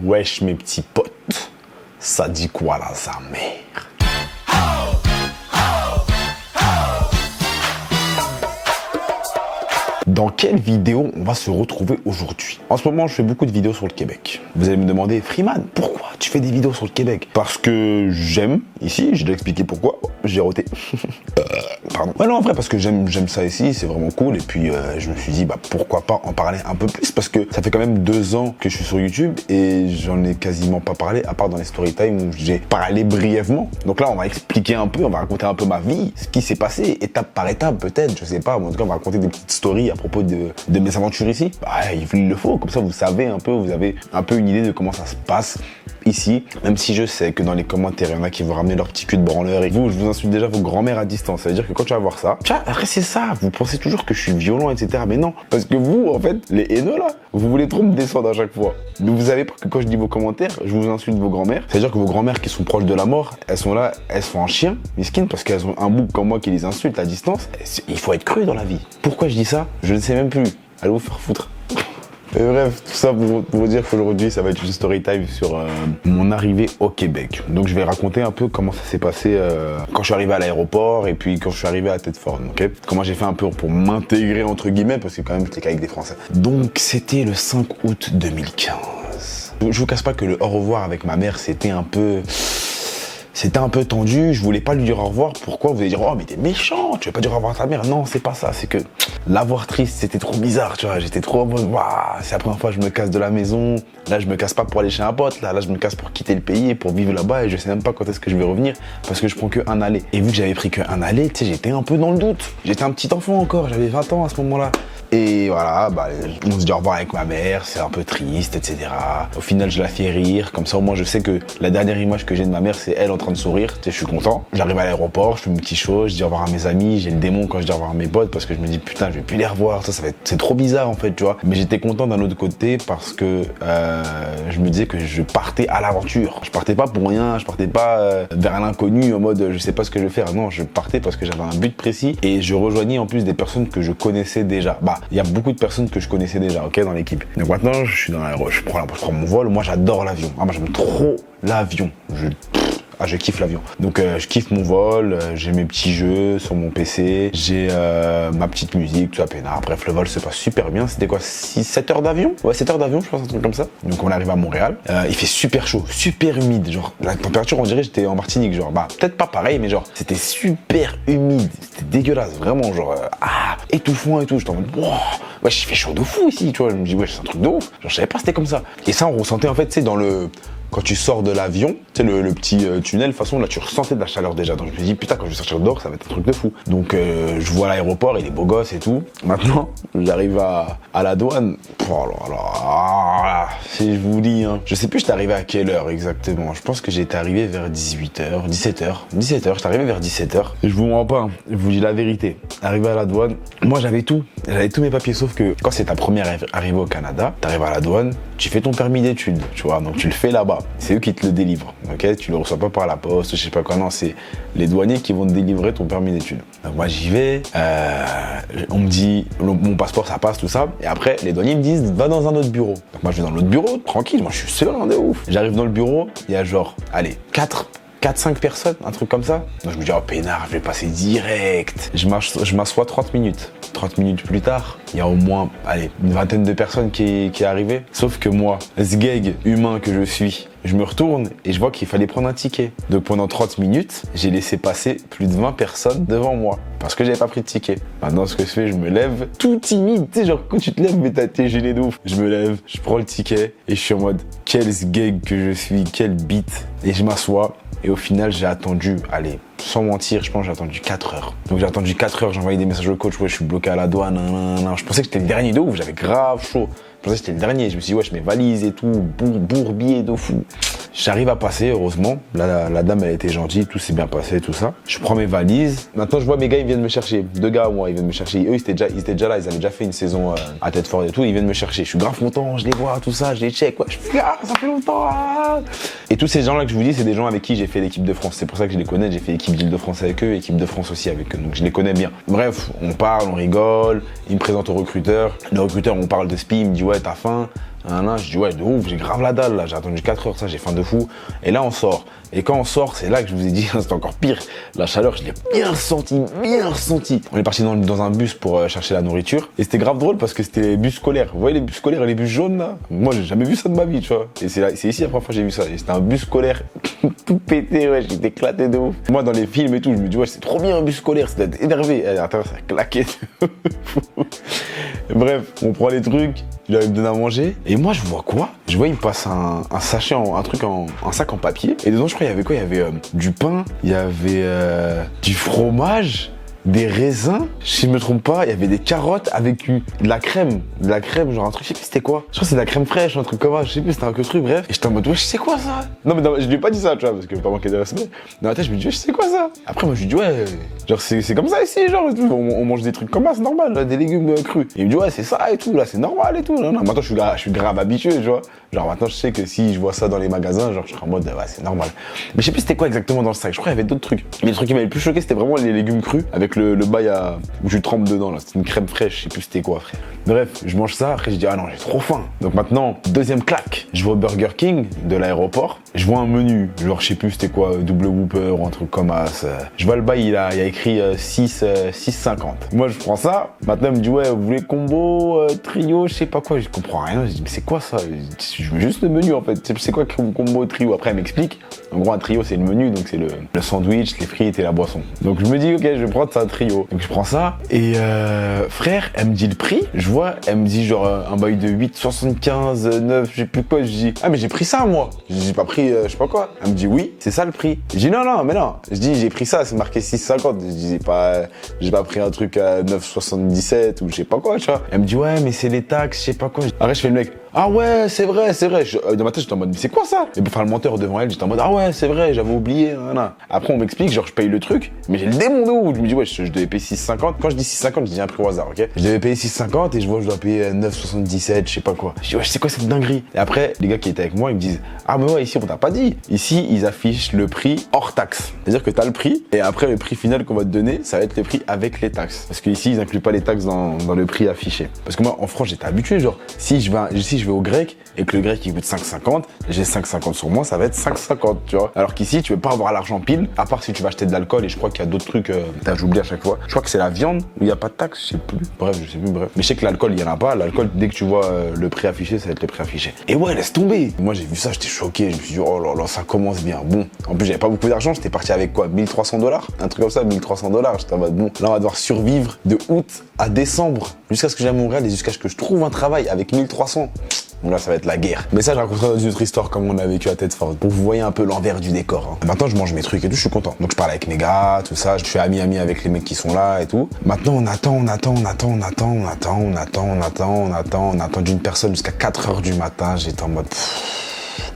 Wesh mes petits potes, ça dit quoi la mère? Dans quelle vidéo on va se retrouver aujourd'hui? En ce moment, je fais beaucoup de vidéos sur le Québec. Vous allez me demander, Freeman, pourquoi tu fais des vidéos sur le Québec? Parce que j'aime ici, je vais expliquer pourquoi. J'ai roté. Pardon. Ouais, non, en vrai, parce que j'aime ça ici, c'est vraiment cool. Et puis, je me suis dit, bah, pourquoi pas en parler un peu plus? Parce que ça fait quand même 2 ans que je suis sur YouTube et j'en ai quasiment pas parlé, à part dans les story time où j'ai parlé brièvement. Donc là, on va expliquer un peu, on va raconter un peu ma vie, ce qui s'est passé, étape par étape, peut-être, je sais pas. Mais en tout cas, on va raconter des petites stories à propos de mes aventures ici. Bah, il le faut, comme ça, vous savez un peu, vous avez un peu une idée de comment ça se passe ici, même si je sais que dans les commentaires, il y en a qui vont ramener leur petit cul de branleur et vous, je vous insulte déjà vos grands-mères à distance. Ça veut dire que quand tu vas voir ça, tiens, après c'est ça, vous pensez toujours que je suis violent, etc. Mais non, parce que vous, en fait, les haineux là, vous voulez trop me descendre à chaque fois. Mais vous savez pas que quand je dis vos commentaires, je vous insulte vos grands-mères. C'est-à-dire que vos grands-mères qui sont proches de la mort, elles sont là, elles sont en chien, miskin, parce qu'elles ont un bouc comme moi qui les insulte à distance. Il faut être cru dans la vie. Pourquoi je dis ça? Je ne sais même plus. Allez vous faire foutre. Et bref, tout ça pour vous dire qu'aujourd'hui, ça va être une story time sur mon arrivée au Québec. Donc, je vais raconter un peu comment ça s'est passé quand je suis arrivé à l'aéroport et puis quand je suis arrivé à Tedford. Okay, comment j'ai fait un peu pour m'intégrer, entre guillemets, parce que quand même, j'étais qu'avec des Français. Donc, c'était le 5 août 2015. Je vous casse pas que le au revoir avec ma mère, c'était un peu tendu, je voulais pas lui dire au revoir. Pourquoi? Vous allez dire, oh mais t'es méchant, tu veux pas dire au revoir à ta mère. Non, c'est pas ça, c'est que la voir triste, c'était trop bizarre, tu vois. J'étais trop en mode, waouh, c'est la première fois que je me casse de la maison. Là, je me casse pas pour aller chez un pote, là, je me casse pour quitter le pays et pour vivre là-bas et je sais même pas quand est-ce que je vais revenir parce que je prends que un aller. Et vu que j'avais pris que un aller, tu sais, j'étais un peu dans le doute. J'étais un petit enfant encore, j'avais 20 ans à ce moment-là. Et voilà, bah, on se dit au revoir avec ma mère, c'est un peu triste, etc. Au final, je la fais rire, comme ça au moins je sais que la dernière image que j'ai de ma mère, c'est elle en train de sourire, tu sais, je suis content. J'arrive à l'aéroport, je fais mon petit show, je dis au revoir à mes amis, j'ai le démon quand je dis au revoir à mes potes parce que je me dis putain, je vais plus les revoir, c'est trop bizarre en fait, tu vois. Mais j'étais content d'un autre côté parce que je me disais que je partais à l'aventure. Je partais pas pour rien, je partais pas vers l'inconnu en mode je sais pas ce que je vais faire. Non, je partais parce que j'avais un but précis et je rejoignais en plus des personnes que je connaissais déjà. Bah, il y a beaucoup de personnes que je connaissais déjà, ok, dans l'équipe. Donc maintenant, je suis dans je prends mon vol. Moi, j'adore l'avion. Ah, moi, j'aime trop l'avion. Je kiffe l'avion. Donc je kiffe mon vol, j'ai mes petits jeux sur mon PC, j'ai ma petite musique, tout ça, peinard. Bref, le vol se passe super bien. C'était quoi, 7 heures d'avion? Ouais, 7 heures d'avion, je pense, un truc comme ça. Donc on arrive à Montréal. Il fait super chaud, super humide. Genre, la température, on dirait que j'étais en Martinique. Genre, bah, peut-être pas pareil, mais genre, c'était super humide. C'était dégueulasse, vraiment, genre, étouffant et tout. J'étais en mode, wow, ouais, il fait chaud de fou ici, tu vois. Je me dis, ouais, c'est un truc de ouf. Genre, je savais pas c'était comme ça. Et ça, on ressentait, en fait, tu sais, quand tu sors de l'avion, tu sais, le petit tunnel, de toute façon, là, tu ressentais de la chaleur déjà. Donc, je me dis, putain, quand je vais sortir dehors, ça va être un truc de fou. Donc, je vois l'aéroport, il est beau gosse et tout. Maintenant, j'arrive à la douane. Oh là là, si je vous dis, hein. Je sais plus, j'étais arrivé à quelle heure exactement. Je pense que j'étais arrivé vers 18h, 17h. 17h, j'étais arrivé vers 17h. Je vous mens pas, je vous dis la vérité. Arrivé à la douane, moi, j'avais tout. J'avais tous mes papiers, sauf que quand c'est ta première arrivée au Canada, t'arrives à la douane, tu fais ton permis d'études, tu vois, donc tu le fais là-bas. C'est eux qui te le délivrent, ok? Tu le reçois pas par la poste, je sais pas quoi, non, c'est les douaniers qui vont te délivrer ton permis d'études. Donc moi j'y vais, on me dit, mon passeport ça passe, tout ça, et après les douaniers me disent, va dans un autre bureau. Donc moi je vais dans l'autre bureau, tranquille, moi je suis seul, hein, de ouf. J'arrive dans le bureau, il y a genre, allez, 4-5 personnes, un truc comme ça. Donc je me dis, oh peinard, je vais passer direct. Je m'assois 30 minutes. 30 minutes plus tard, il y a au moins, allez, une vingtaine de personnes qui est arrivée. Sauf que moi, sgeg humain que je suis, je me retourne et je vois qu'il fallait prendre un ticket. Donc pendant 30 minutes, j'ai laissé passer plus de 20 personnes devant moi parce que j'avais pas pris de ticket. Maintenant, ce que je fais, je me lève tout timide. Tu sais, genre quand tu te lèves, mais t'es gêné de ouf. Je me lève, je prends le ticket et je suis en mode, quel sgeg que je suis, quelle bite. Et je m'assois. Et au final, j'ai attendu, allez, sans mentir, je pense que j'ai attendu 4 heures. Donc j'ai attendu 4 heures, j'ai envoyé des messages au coach, ouais, je suis bloqué à la douane, nan. Je pensais que j'étais le dernier de ouf, j'avais grave chaud. Je pensais que j'étais le dernier, je me suis dit, ouais, je mets valises et tout, bourbier de fou. J'arrive à passer, heureusement. La dame, elle était gentille, tout s'est bien passé, tout ça. Je prends mes valises. Maintenant, je vois mes gars, ils viennent me chercher. 2 gars, moi, ils viennent me chercher. Eux, ils étaient déjà là, ils avaient déjà fait une saison à Tedford et tout. Ils viennent me chercher. Je suis grave content, je les vois, tout ça, je les check. Ouais, je suis ça fait longtemps. Et tous ces gens-là que je vous dis, c'est des gens avec qui j'ai fait l'équipe de France. C'est pour ça que je les connais. J'ai fait l'équipe d'Île-de-France avec eux, équipe de France aussi avec eux. Donc, je les connais bien. Bref, on parle, on rigole. Ils me présentent au recruteur. Le recruteur, on parle de SPI. Il me dit, ouais, t'as faim? Je dis, ouais, de ouf, j'ai grave la dalle, là. J'ai attendu 4 heures, ça, j'ai faim de fou. Et là, on sort. Et quand on sort, c'est là que je vous ai dit, c'est encore pire. La chaleur, je l'ai bien ressenti, bien ressenti. On est parti dans un bus pour chercher la nourriture. Et c'était grave drôle parce que c'était les bus scolaires. Vous voyez les bus scolaires et les bus jaunes, là? Moi, j'ai jamais vu ça de ma vie, tu vois. Et c'est ici la première fois que j'ai vu ça. Et c'était un bus scolaire tout pété, ouais, j'étais éclaté de ouf. Moi, dans les films et tout, je me dis, ouais, c'est trop bien un bus scolaire, c'est d'être énervé. Et attends, ça claquait. Bref, on prend les trucs, il me donne à manger. Et moi, je vois quoi? Je vois, il me passe un sachet, un sac en papier. Et dedans, je crois, il y avait quoi? Il y avait du pain, il y avait du fromage, des raisins, si je me trompe pas, il y avait des carottes avec de la crème, genre un truc, je sais plus c'était quoi. Je crois que c'est de la crème fraîche, un truc comme ça, je sais plus, c'était un truc, bref. Et j'étais en mode, ouais, je sais quoi ça? Non, mais non, je lui ai pas dit ça, tu vois, parce que pas manquer de respect. Dans la tête, je me dis, ouais, je sais quoi ça? Après, moi, je lui dis, ouais, genre, c'est comme ça ici, genre, et tout. On mange des trucs comme ça, c'est normal, là, des légumes crus. Et il me dit, ouais, c'est ça et tout, là, c'est normal et tout. Non, maintenant, je suis grave habitué, tu vois. Genre, maintenant, je sais que si je vois ça dans les magasins, genre, je serai en mode, ouais, c'est normal. Mais je sais plus c'était quoi exactement dans le sac. Je crois qu'il y avait d'autres trucs. Mais le truc qui m'avait le plus choqué, c'était vraiment les légumes crus avec le bail où je trempe dedans, là. C'était une crème fraîche, je sais plus c'était quoi, frère. Bref, je mange ça. Après, je dis, ah non, j'ai trop faim. Donc maintenant, deuxième claque. Je vais au Burger King de l'aéroport. Je vois un menu. Genre, je sais plus c'était quoi, double Whopper ou un truc comme ça. Je vois le bail, il y a écrit 6,50. Moi, je prends ça. Maintenant, il me dit, ouais, vous voulez combo, trio, je sais pas quoi. Je comprends rien. Je dis, mais c'est quoi ça? Je veux juste le menu en fait. C'est quoi combo trio? Après elle m'explique. En gros un trio c'est le menu, donc c'est le sandwich, les frites et la boisson. Donc je me dis ok je vais prendre ça un trio. Donc je prends ça et frère elle me dit le prix. Je vois elle me dit genre un bail de 8,75, 9, je sais plus quoi. Je dis ah mais j'ai pris ça moi. J'ai pas pris je sais pas quoi. Elle me dit oui c'est ça le prix. Je dis non mais non. Je dis j'ai pris ça c'est marqué 6,50. Je dis j'ai pas pris un truc à 9,77 ou je sais pas quoi tu vois. Elle me dit ouais mais c'est les taxes je sais pas quoi. Après je fais le mec ah ouais, c'est vrai. Dans ma tête, j'étais en mode, mais c'est quoi ça? Et pour faire le menteur devant elle, j'étais en mode, ah ouais, c'est vrai, j'avais oublié. Après, on m'explique, genre, je paye le truc, mais j'ai le démon de ouf. Je me dis, ouais, je devais payer 6,50. Quand je dis 6,50, je dis un prix au hasard, ok? Je devais payer 6,50 et je vois, je dois payer 9,77, je sais pas quoi. Je dis, ouais, c'est quoi cette dinguerie? Et après, les gars qui étaient avec moi, ils me disent, ah, mais ouais, ici, on t'a pas dit. Ici, ils affichent le prix hors taxe. C'est-à-dire que t'as le prix, et après, le prix final qu'on va te donner, ça va être le prix avec les taxes. Parce qu'ici, ils incluent pas les taxes dans le prix affiché. Parce que moi, en France, j'étais habitué, genre, si je vais au grec, et que le grec il coûte 5,50, j'ai 5,50 sur moi, ça va être 5,50, tu vois. Alors qu'ici, tu veux pas avoir l'argent pile, à part si tu vas acheter de l'alcool, et je crois qu'il y a d'autres trucs, j'oublie à chaque fois. Je crois que c'est la viande où il n'y a pas de taxe, je sais plus. Bref. Mais je sais que l'alcool, il y en a pas. L'alcool, dès que tu vois le prix affiché, ça va être le prix affiché. Et ouais, laisse tomber. Moi, j'ai vu ça, j'étais choqué. Je me suis dit, oh là là, ça commence bien. Bon, en plus, j'avais pas beaucoup d'argent, j'étais parti avec quoi, 1,300$? Un truc comme ça, 1,300$. J'étais en mode, bon, là, on va devoir survivre de août à décembre, jusqu'à ce que j'aille à Montréal et jusqu'à ce que je trouve un travail avec 1,300$. Donc là, ça va être la guerre. Mais ça, je raconterai dans une autre histoire, comme on a vécu à Tedford, pour que vous voyez un peu l'envers du décor. Maintenant, je mange mes trucs et tout, je suis content. Donc, je parle avec mes gars, tout ça. Je suis ami avec les mecs qui sont là et tout. Maintenant, on attend d'une personne jusqu'à 4h du matin. J'étais en mode...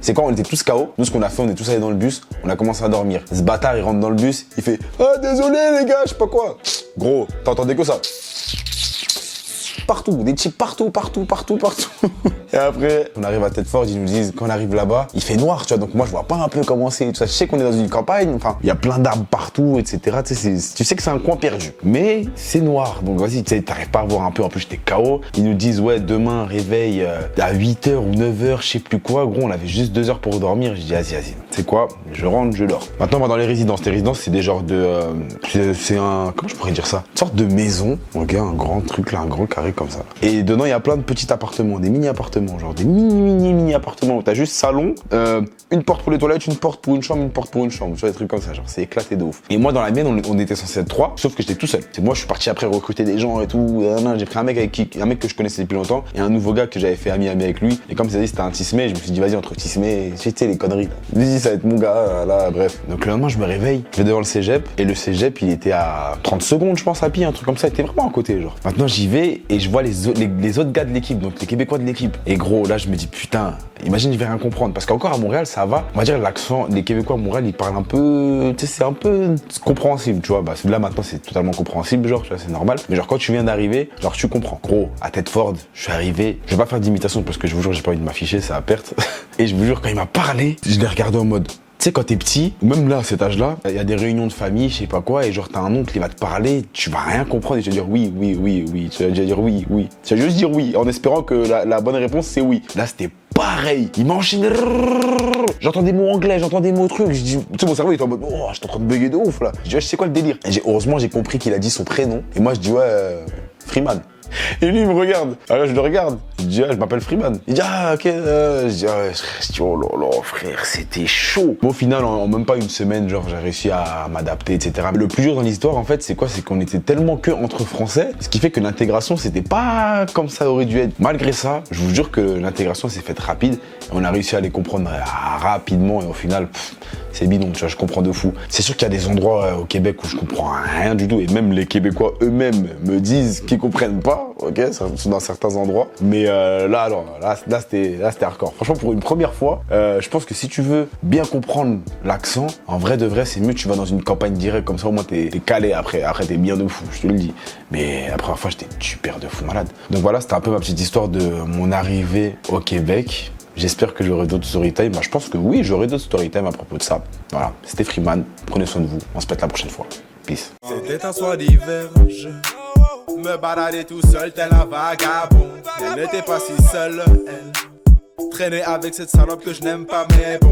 C'est quoi, on était tous KO. Nous, ce qu'on a fait, on est tous allés dans le bus. On a commencé à dormir. Ce bâtard, il rentre dans le bus. Il fait « Ah, désolé, les gars, je sais pas quoi. » Gros, t'entendais que ça. Partout, des chips partout. Et après, on arrive à Tedford, ils nous disent, quand on arrive là-bas, il fait noir, tu vois. Donc moi, je vois pas un peu comment c'est. Je sais qu'on est dans une campagne, enfin, il y a plein d'arbres partout, etc. Tu sais que c'est un coin perdu. Mais c'est noir. Donc vas-y, tu sais, t'arrives pas à voir un peu. En plus, j'étais KO. Ils nous disent, ouais, demain, réveil à 8h ou 9h, je sais plus quoi. Gros, on avait juste 2 heures pour dormir. Je dis, vas-y. C'est quoi? Je rentre, je dors. Maintenant, on va dans les résidences. Les résidences, c'est des genres de... c'est un... Comment je pourrais dire ça? Une sorte de maison. Regarde, un grand truc là, un grand carré comme ça. Et dedans, il y a plein de petits appartements, des mini-appartements, genre des mini-appartements où t'as juste salon, une porte pour les toilettes, une porte pour une chambre, tu vois, des trucs comme ça, genre c'est éclaté de ouf. Et moi, dans la mienne, on était censé être 3, sauf que j'étais tout seul. C'est moi, je suis parti après recruter des gens et tout. J'ai pris un mec que je connaissais depuis longtemps et un nouveau gars que j'avais fait ami avec lui. Et comme ça dit, c'était un tismé, je me suis dit, vas-y, entre tismé, tu sais, les conneries. Je me suis dit, ça va être mon gars, là, bref. Donc le lendemain, je me réveille, je vais devant le cégep, et le cégep, il était à 30 secondes, je pense, à pied, un truc comme ça, il était vraiment à côté, genre. Maintenant, j'y vais et je vois les autres gars de l'équipe, donc les Québécois de l'équipe. Et gros, là, je me dis, putain, imagine, je vais rien comprendre. Parce qu'encore à Montréal, ça va. On va dire, l'accent, les Québécois à Montréal, ils parlent un peu, tu sais, c'est un peu compréhensible, tu vois. Bah, là, maintenant, c'est totalement compréhensible, genre, tu vois, c'est normal. Mais genre, quand tu viens d'arriver, genre, tu comprends. Gros, à Tedford, je suis arrivé, je vais pas faire d'imitation parce que je vous jure, j'ai pas envie de m'afficher, c'est à perte. Et je vous jure, quand il m'a parlé, je l'ai regardé en mode, tu sais, quand t'es petit, même là, à cet âge-là, il y a des réunions de famille, je sais pas quoi, et genre, t'as un oncle qui va te parler, tu vas rien comprendre et tu vas dire oui, oui, oui, oui. Tu vas déjà dire oui, oui. Tu vas juste dire oui, en espérant que la bonne réponse, c'est oui. Là, c'était pareil. Il m'enchaîne. J'entends des mots anglais, j'entends des mots trucs. Je dis, tu sais, mon cerveau, il est en mode, oh, je suis en train de bugger de ouf, là. Je dis, ouais, je sais quoi le délire? Et heureusement, j'ai compris qu'il a dit son prénom. Et moi, je dis, ouais, Freeman. Et lui, il me regarde. Alors je le regarde. Je dis, ah, je m'appelle Freeman. Il dit, ah, ok. Je dis, ah, ouais, je dis, oh là là, frère, c'était chaud. Bon, au final, en même pas une semaine, genre, j'ai réussi à m'adapter, etc. Mais le plus dur dans l'histoire, en fait, c'est quoi? C'est qu'on était tellement que entre Français, ce qui fait que l'intégration, c'était pas comme ça aurait dû être. Malgré ça, je vous jure que l'intégration s'est faite rapide. Et on a réussi à les comprendre rapidement. Et au final, c'est bidon, tu vois, je comprends de fou. C'est sûr qu'il y a des endroits au Québec où je comprends rien du tout. Et même les Québécois eux-mêmes me disent qu'ils comprennent pas, ok, dans certains endroits. Mais là, c'était hardcore. Franchement, pour une première fois, je pense que si tu veux bien comprendre l'accent, en vrai de vrai, c'est mieux que tu vas dans une campagne directe. Comme ça, au moins, t'es calé après. Après, t'es bien de fou, je te le dis. Mais la première fois, j'étais super de fou malade. Donc voilà, c'était un peu ma petite histoire de mon arrivée au Québec. J'espère que j'aurai d'autres storytime. Bah, je pense que oui, j'aurai d'autres storytime à propos de ça. Voilà, c'était Freeman. Prenez soin de vous. On se pète la prochaine fois. Peace. C'était un soir d'hiver, je me baladais tout seul tel un vagabond. Elle n'était pas si seule, elle traînait avec cette salope que je n'aime pas, mais bon.